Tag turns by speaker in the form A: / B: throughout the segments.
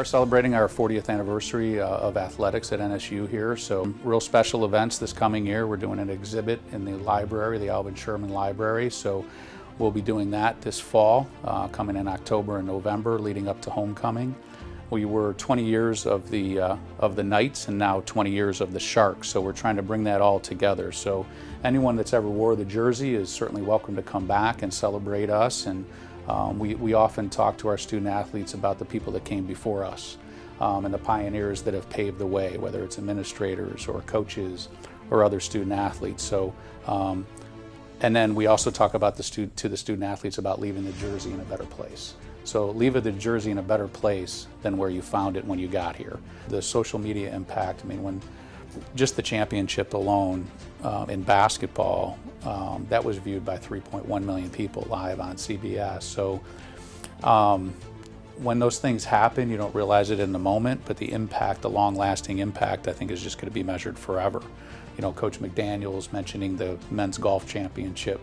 A: are celebrating our 40th anniversary of athletics at NSU here, so real special events this coming year. We're doing an exhibit in the library, the Alvin Sherman Library, so we'll be doing that this fall, coming in October and November, leading up to homecoming. We were 20 years of the Knights and now 20 years of the Sharks, so we're trying to bring that all together. So anyone that's ever wore the jersey is certainly welcome to come back and celebrate us. And we often talk to our student athletes about the people that came before us and the pioneers that have paved the way, whether it's administrators or coaches or other student athletes. So, and then we also talk about the student athletes about leaving the jersey in a better place. So leave the jersey in a better place than where you found it when you got here. The social media impact, I mean, when just the championship alone in basketball, that was viewed by 3.1 million people live on CBS. So when those things happen, you don't realize it in the moment, but the impact, the long-lasting impact, I think is just going to be measured forever. You know, Coach McDaniels mentioning the men's golf championship,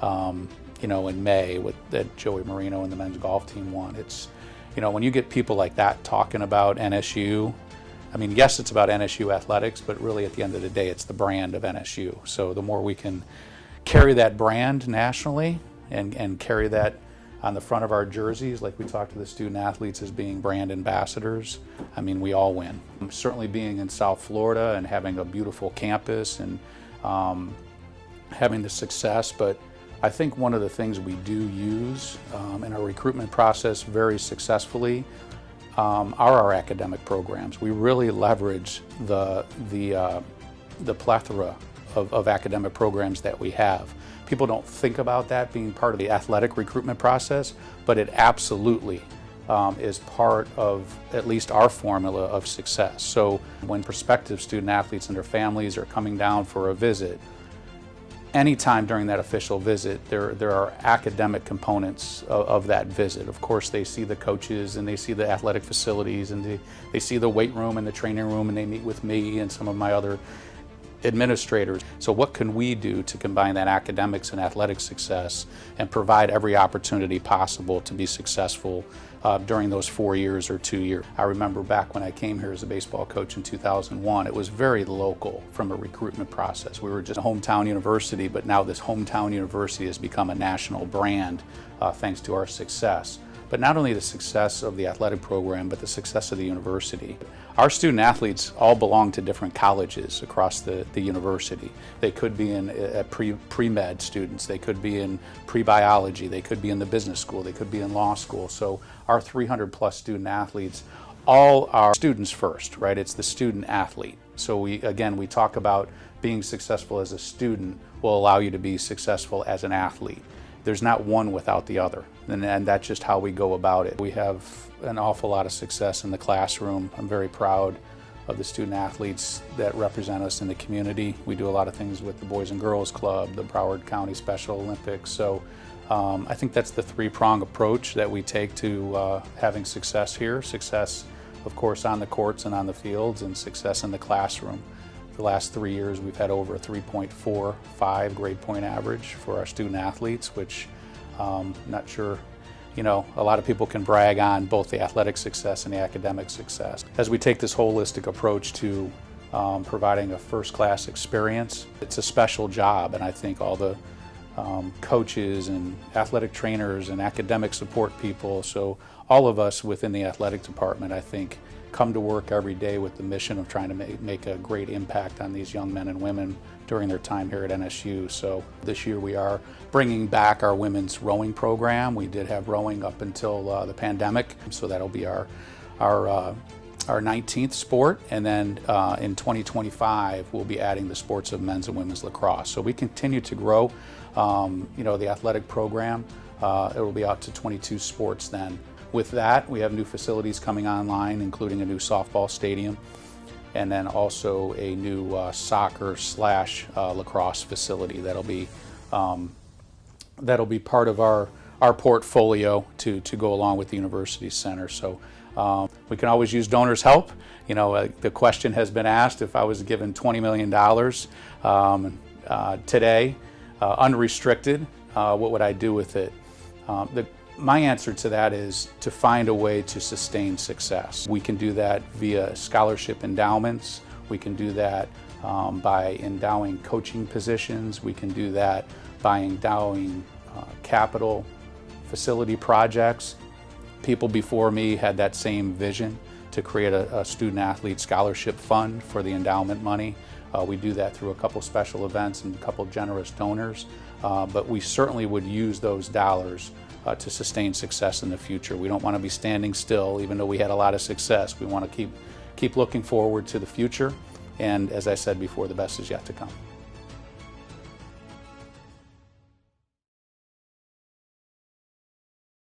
A: you know, in May that Joey Marino and the men's golf team won. It's, you know, when you get people like that talking about NSU, I mean, yes, it's about NSU athletics, but really at the end of the day, it's the brand of NSU. So the more we can carry that brand nationally and carry that on the front of our jerseys, like we talk to the student athletes as being brand ambassadors, I mean, we all win. Certainly being in South Florida and having a beautiful campus and having the success, but I think one of the things we do use in our recruitment process very successfully are our academic programs. We really leverage the plethora of academic programs that we have. People don't think about that being part of the athletic recruitment process, but it absolutely is part of at least our formula of success. So when prospective student athletes and their families are coming down for a visit, anytime during that official visit, there are academic components of that visit. Of course, they see the coaches and they see the athletic facilities and they see the weight room and the training room, and they meet with me and some of my other administrators. So what can we do to combine that academics and athletic success and provide every opportunity possible to be successful during those 4 years or 2 years? I remember back when I came here as a baseball coach in 2001, it was very local from a recruitment process. We were just a hometown university, but now this hometown university has become a national brand thanks to our success. But not only the success of the athletic program, but the success of the university. Our student athletes all belong to different colleges across the university. They could be in pre-med students, they could be in pre-biology, they could be in the business school, they could be in law school. So our 300 plus student athletes all are students first, right? It's the student athlete. So we talk about being successful as a student will allow you to be successful as an athlete. There's not one without the other, and that's just how we go about it. We have an awful lot of success in the classroom. I'm very proud of the student athletes that represent us in the community. We do a lot of things with the Boys and Girls Club, the Broward County Special Olympics. So I think that's the three-prong approach that we take to having success here. Success, of course, on the courts and on the fields, and success in the classroom. The last 3 years, we've had over a 3.45 grade point average for our student athletes, which not sure, you know, a lot of people can brag on both the athletic success and the academic success. As we take this holistic approach to providing a first-class experience, it's a special job, and I think all the coaches and athletic trainers and academic support people, so all of us within the athletic department, I think, come to work every day with the mission of trying to make a great impact on these young men and women during their time here at NSU. So this year we are bringing back our women's rowing program. We did have rowing up until the pandemic, so that'll be our 19th sport, and then in 2025 we'll be adding the sports of men's and women's lacrosse. So we continue to grow, you know, the athletic program. It will be out to 22 sports then. With that, we have new facilities coming online, including a new softball stadium, and then also a new soccer/lacrosse facility that'll be part of our portfolio to go along with the university center. So we can always use donors' help. You know, the question has been asked, if I was given $20 million today, unrestricted, what would I do with it? My answer to that is to find a way to sustain success. We can do that via scholarship endowments. We can do that by endowing coaching positions. We can do that by endowing capital facility projects. People before me had that same vision to create a student athlete scholarship fund for the endowment money. We do that through a couple special events and a couple generous donors, but we certainly would use those dollars to sustain success in the future. We don't want to be standing still, even though we had a lot of success. We want to keep looking forward to the future, and as I said before, the best is yet to come.